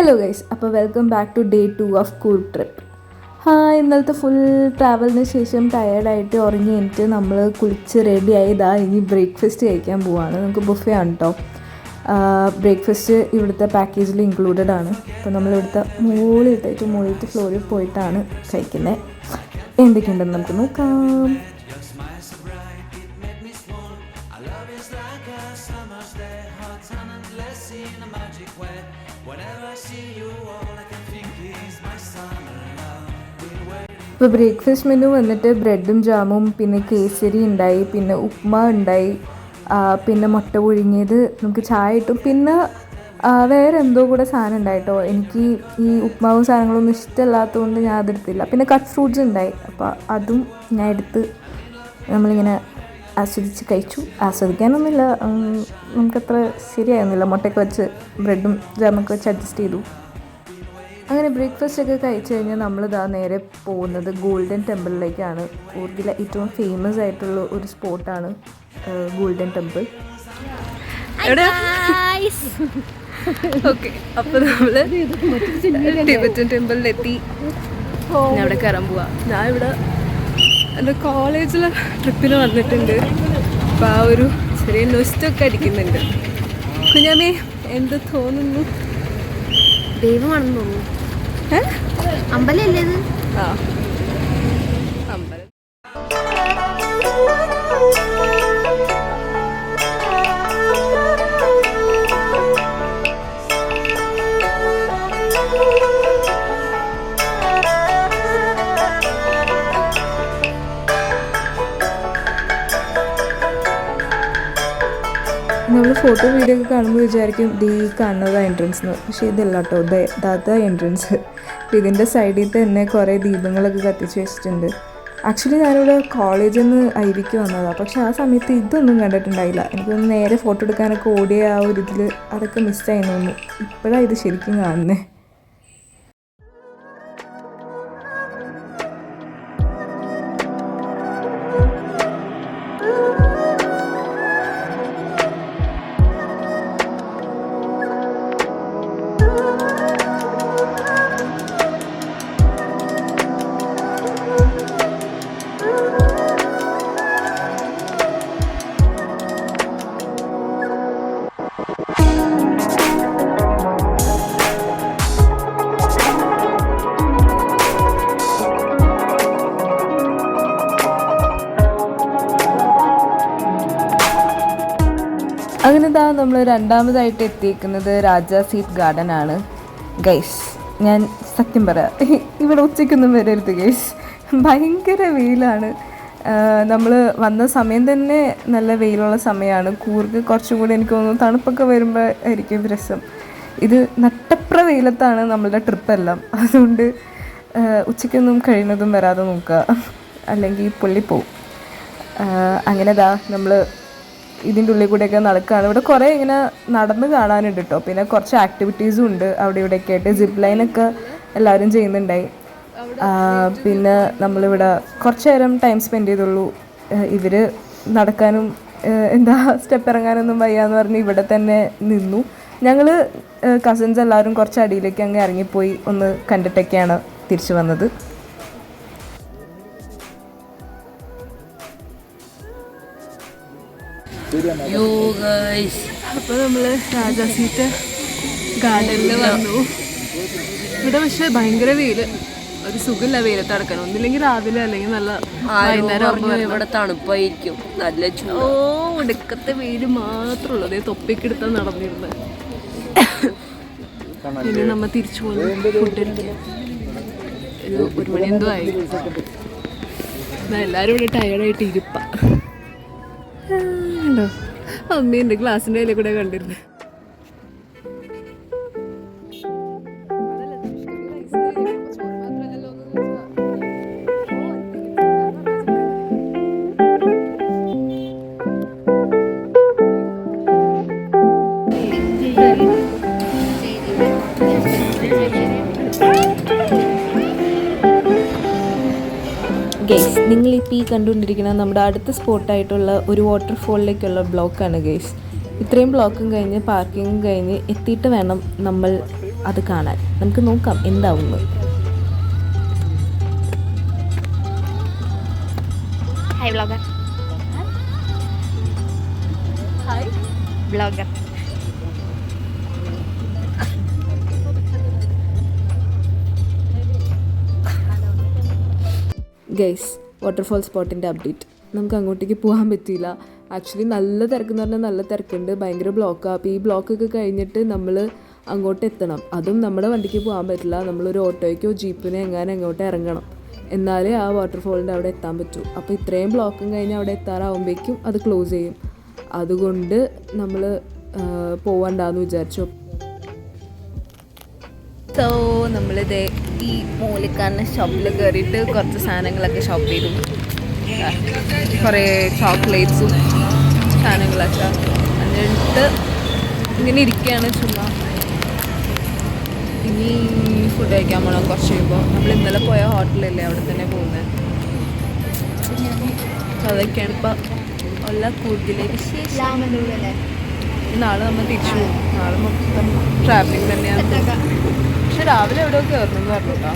Hello guys, അപ്പോൾ welcome back to day 2 of Coorg trip. ഇന്നലത്തെ full ട്രാവലിന് ശേഷം ടയേർഡായിട്ട് ഉറങ്ങി എനിക്ക് നമ്മൾ കുളിച്ച് റെഡിയായി ഇനി ബ്രേക്ക്ഫാസ്റ്റ് കഴിക്കാൻ പോവാണ്. നമുക്ക് ബുഫേ ആണ് കേട്ടോ. ബ്രേക്ക്ഫാസ്റ്റ് ഇവിടുത്തെ പാക്കേജിൽ ഇൻക്ലൂഡഡ് ആണ്. അപ്പോൾ നമ്മളിവിടുത്തെ മുകളിലത്തെ ഫ്ലോറിൽ പോയിട്ടാണ് കഴിക്കുന്നത്. എന്തൊക്കെയുണ്ടെന്ന് നമുക്ക് നോക്കാം. ഇപ്പോൾ ബ്രേക്ക്ഫാസ്റ്റ് മെനു വന്നിട്ട് ബ്രെഡും ജാമും, പിന്നെ കേസരി ഉണ്ടായി, പിന്നെ ഉപ്മാ ഉണ്ടായി, പിന്നെ മുട്ട പുഴുങ്ങിയത്, നമുക്ക് ചായ കിട്ടും, പിന്നെ വേറെ എന്തോ കൂടെ സാധനം ഉണ്ടായിട്ടോ. എനിക്ക് ഈ ഉപ്മാവും സാധനങ്ങളൊന്നും ഇഷ്ടമല്ലാത്തതുകൊണ്ട് ഞാൻ അതെടുത്തില്ല. പിന്നെ കട്ട് ഫ്രൂട്ട്സ് ഉണ്ടായി, അപ്പോൾ അതും ഞാൻ എടുത്ത് നമ്മളിങ്ങനെ ആസ്വദിച്ച് കഴിച്ചു. ആസ്വദിക്കാനൊന്നുമില്ല, നമുക്കത്ര ശരിയായിരുന്നില്ല. മുട്ടയൊക്കെ വെച്ച് ബ്രെഡും ജാമൊക്കെ വെച്ച് അഡ്ജസ്റ്റ് ചെയ്തു. അങ്ങനെ ബ്രേക്ക്ഫാസ്റ്റ് ഒക്കെ കഴിച്ച് കഴിഞ്ഞാൽ നമ്മളിതാ നേരെ പോകുന്നത് ഗോൾഡൻ ടെമ്പിളിലേക്കാണ്. കൂർഗിലെ ഏറ്റവും ഫേമസ് ആയിട്ടുള്ള ഒരു സ്പോട്ടാണ് ഗോൾഡൻ ടെമ്പിൾ. ഓക്കെ, അപ്പോൾ നമ്മൾ ടിബറ്റൻ ടെമ്പിളിലെത്തി. ഞാൻ അവിടെ കയറാൻ പോവാം. ഞാൻ ഇവിടെ എൻ്റെ കോളേജിലെ ട്രിപ്പിന് വന്നിട്ടുണ്ട്. അപ്പോൾ ആ ഒരു ചെറിയ നൊസ്റ്റൊക്കെ അടിക്കുന്നുണ്ട്. കുഞ്ഞാമേ, എന്ത് തോന്നുന്നു? ദൈവമാണെന്ന് തോന്നുന്നു. അമ്പലല്ലേ ഇത്? അമ്പലം. നമ്മൾ ഫോട്ടോ വീഡിയോ ഒക്കെ കാണുമ്പോൾ വിചാരിക്കും ഈ കാണുന്നത് എൻട്രൻസ് എന്ന്. പക്ഷേ ഇതല്ല കേട്ടോ, ദാത്ത എൻട്രൻസ്. ഇതിൻ്റെ സൈഡിൽ തന്നെ കുറേ ദീപങ്ങളൊക്കെ കത്തിച്ച് വെച്ചിട്ടുണ്ട്. ആക്ച്വലി ഞാനിവിടെ കോളേജിൽ നിന്ന് ഐവിക്ക് വന്നതാണ്, പക്ഷെ ആ സമയത്ത് ഇതൊന്നും കണ്ടിട്ടുണ്ടായില്ല. എനിക്കൊന്ന് നേരെ ഫോട്ടോ എടുക്കാനൊക്കെ ഓടിയ ആ ഒരു ഇതിൽ അതൊക്കെ മിസ്സായി തോന്നുന്നു. ഇപ്പോഴാണ് ഇത് ശരിക്കും കാണുന്നത്. അങ്ങനെ നമ്മൾ രണ്ടാമതായിട്ട് എത്തിയിരിക്കുന്നത് രാജാ സീറ്റ് ഗാർഡൻ ആണ് ഗൈസ്. ഞാൻ സത്യം പറയാം, ഇവിടെ ഉച്ചയ്ക്കൊന്നും വരരുത് ഗൈസ്, ഭയങ്കര വെയിലാണ്. നമ്മൾ വന്ന സമയം തന്നെ നല്ല വെയിലുള്ള സമയമാണ്. കൂർഗ് കുറച്ചും കൂടി എനിക്ക് തോന്നുന്നു തണുപ്പൊക്കെ വരുമ്പോൾ ആയിരിക്കും രസം. ഇത് നട്ടപ്ര വെയിലത്താണ് നമ്മളുടെ ട്രിപ്പെല്ലാം. അതുകൊണ്ട് ഉച്ചയ്ക്കൊന്നും കഴിയുന്നതും വരാതെ നോക്കുക, അല്ലെങ്കിൽ പൊള്ളിപ്പോവും. അങ്ങനെ നമ്മൾ ഇതിൻ്റെ ഉള്ളിൽ കൂടെയൊക്കെ നടക്കുകയാണ്. ഇവിടെ കുറേ ഇങ്ങനെ നടന്ന് കാണാനുണ്ട് കേട്ടോ. പിന്നെ കുറച്ച് ആക്ടിവിറ്റീസും ഉണ്ട് അവിടെ ഇവിടെയൊക്കെ ആയിട്ട്. സിപ്പ് ലൈനൊക്കെ എല്ലാവരും ചെയ്യുന്നുണ്ടായി. പിന്നെ നമ്മളിവിടെ കുറച്ച് നേരം ടൈം സ്പെൻഡ് ചെയ്തുള്ളൂ. ഇവർ നടക്കാനും സ്റ്റെപ്പ് ഇറങ്ങാനൊന്നും വയ്യാന്ന് പറഞ്ഞ് ഇവിടെ തന്നെ നിന്നു. ഞങ്ങൾ കസിൻസ് എല്ലാവരും കുറച്ച് അടിയിലേക്ക് അങ്ങ് ഇറങ്ങിപ്പോയി ഒന്ന് കണ്ടിട്ടൊക്കെയാണ് തിരിച്ചു വന്നത്. അപ്പോൾ നമ്മൾ രാജാ സീറ്റ് ഗാർഡനിൽ വന്നു. ഇവിടെ പക്ഷേ ഭയങ്കര വെയിൽ, ഒരു സുഖമില്ല വെയിലത്ത് നടക്കാൻ. ഒന്നില്ലെങ്കിൽ രാവിലെ അല്ലെങ്കിൽ നല്ല വൈകുന്നേരം. ഇവിടെ തണുപ്പായിരിക്കും, നല്ല ഒടുക്കത്തെ വെയിൽ മാത്രമുള്ളൂ. അതേ തൊപ്പിക്ക് എടുത്താൽ നടന്നിരുന്നത്. ഇനി നമ്മൾ തിരിച്ചു പോകുന്നു. ഫുഡ് ഒരു മണി എന്തോ ആയി. എല്ലാവരും ഇവിടെ ടയർഡായിട്ട് ഇരിപ്പ. അമ്മേൻ്റെ ക്ലാസ്സിൻ്റെ കയ്യിൽ കൂടെ കണ്ടിരുന്നത്. ഗൈസ്, നിങ്ങളിപ്പോൾ ഈ കണ്ടുകൊണ്ടിരിക്കുന്ന നമ്മുടെ അടുത്ത സ്പോട്ടായിട്ടുള്ള ഒരു വാട്ടർഫോളിലേക്കുള്ള ബ്ലോക്കാണ് ഗൈസ്. ഇത്രയും ബ്ലോക്കും കഴിഞ്ഞ് പാർക്കിങ്ങും കഴിഞ്ഞ് എത്തിയിട്ട് വേണം നമ്മൾ അത് കാണാൻ. നമുക്ക് നോക്കാം എന്താവുന്നു. Hi vlogger. Hi vlogger. Guys, waterfall സ്പോട്ടിൻ്റെ അപ്ഡേറ്റ്. നമുക്ക് അങ്ങോട്ടേക്ക് പോകാൻ പറ്റിയില്ല. ആക്ച്വലി നല്ല തിരക്കെന്ന് പറഞ്ഞാൽ നല്ല തിരക്കുണ്ട്, ഭയങ്കര ബ്ലോക്കാണ്. അപ്പോൾ ഈ ബ്ലോക്കൊക്കെ കഴിഞ്ഞിട്ട് നമ്മൾ അങ്ങോട്ട് എത്തണം. അതും നമ്മുടെ വണ്ടിക്ക് പോകാൻ പറ്റില്ല, നമ്മളൊരു ഓട്ടോയ്ക്കോ ജീപ്പിനോ എങ്ങാനും അങ്ങോട്ട് ഇറങ്ങണം, എന്നാലേ ആ വാട്ടർഫോളിൻ്റെ അവിടെ എത്താൻ പറ്റൂ. അപ്പോൾ ഇത്രയും ബ്ലോക്കും കഴിഞ്ഞ് അവിടെ എത്താറാവുമ്പോഴേക്കും അത് ക്ലോസ് ചെയ്യും. അതുകൊണ്ട് നമ്മൾ പോവണ്ടെന്ന് വിചാരിച്ചു. സോ നമ്മളിത് ഈ മൂലിക്കാരൻ്റെ ഷോപ്പിൽ കയറിയിട്ട് കുറച്ച് സാധനങ്ങളൊക്കെ ഷോപ്പ് ചെയ്തു. കുറേ ചോക്ലേറ്റ്സും സാധനങ്ങളൊക്കെ. എന്നിട്ട് ഇങ്ങനെ ഇരിക്കുകയാണ് ചുമ്മാ. ഇനി ഫുഡ് കഴിക്കാൻ പോകണം കുറച്ച് കഴിയുമ്പോൾ. നമ്മൾ ഇന്നലെ പോയ ഹോട്ടലല്ലേ, അവിടെ തന്നെ പോകുന്നത്. അതൊക്കെയാണ് ഇപ്പം ഉള്ള കൂടുതൽ വിശേഷം. നാളെ നമ്മൾ തിരിച്ചു പോകും. നാളെ മൊത്തം ട്രാവലിംഗ് തന്നെയാണ്. പക്ഷെ രാവിലെ എവിടെയോ കയറണം എന്ന് പറഞ്ഞു കേട്ടോ.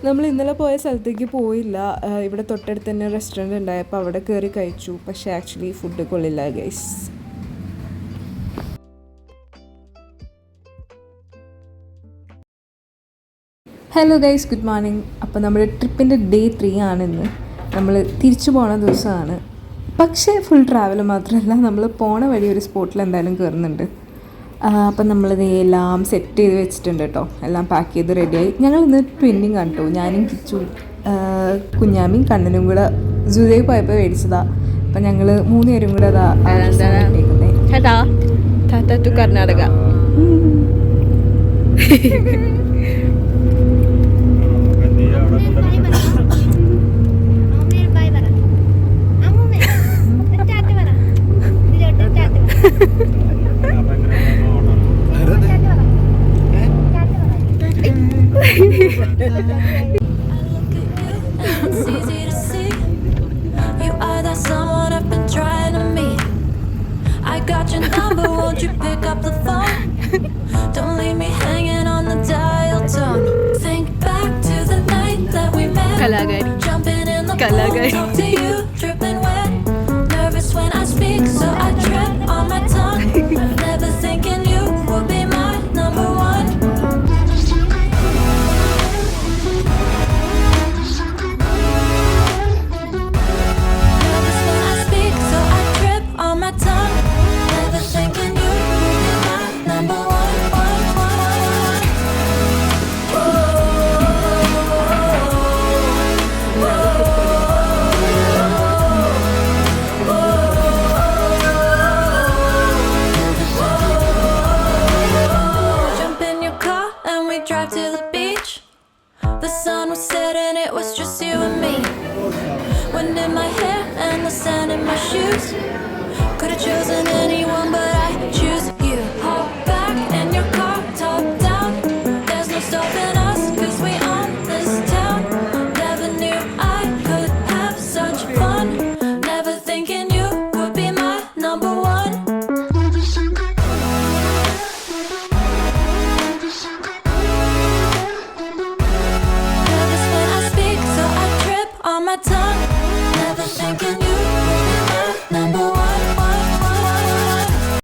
നമ്മൾ ഇന്നലെ പോയ സ്ഥലത്തേക്ക് പോയില്ല. ഇവിടെ തൊട്ടടുത്ത് തന്നെ റെസ്റ്റോറൻറ്റ് ഉണ്ടായപ്പോൾ അവിടെ കയറി കഴിച്ചു. പക്ഷേ ആക്ച്വലി ഫുഡ് കൊള്ളില്ല guys. Hello guys, good morning. അപ്പോൾ നമ്മുടെ ട്രിപ്പിൻ്റെ ഡേ 3 ആണിന്ന്. നമ്മൾ തിരിച്ചു പോണ ദിവസമാണ്. പക്ഷേ ഫുൾ ട്രാവൽ മാത്രമല്ല, നമ്മൾ പോണ വഴി ഒരു സ്പോട്ടിൽ എന്തായാലും കയറുന്നുണ്ട്. അപ്പം നമ്മളിത് എല്ലാം സെറ്റ് ചെയ്ത് വെച്ചിട്ടുണ്ട് കേട്ടോ. എല്ലാം പാക്ക് ചെയ്ത് റെഡിയായി. ഞങ്ങൾ ഇന്ന് ട്വിന്നിങ് കണ്ടു. ഞാനും കിച്ചു, കുഞ്ഞാമിയും കണ്ണനും കൂടെ ജൂതയിൽ പോയപ്പോൾ മേടിച്ചതാണ്. അപ്പം ഞങ്ങൾ 3 പേരും കൂടെ അതാ ടു കർണാടക. കലാകാരി Wind in my hair and the sand in my shoes.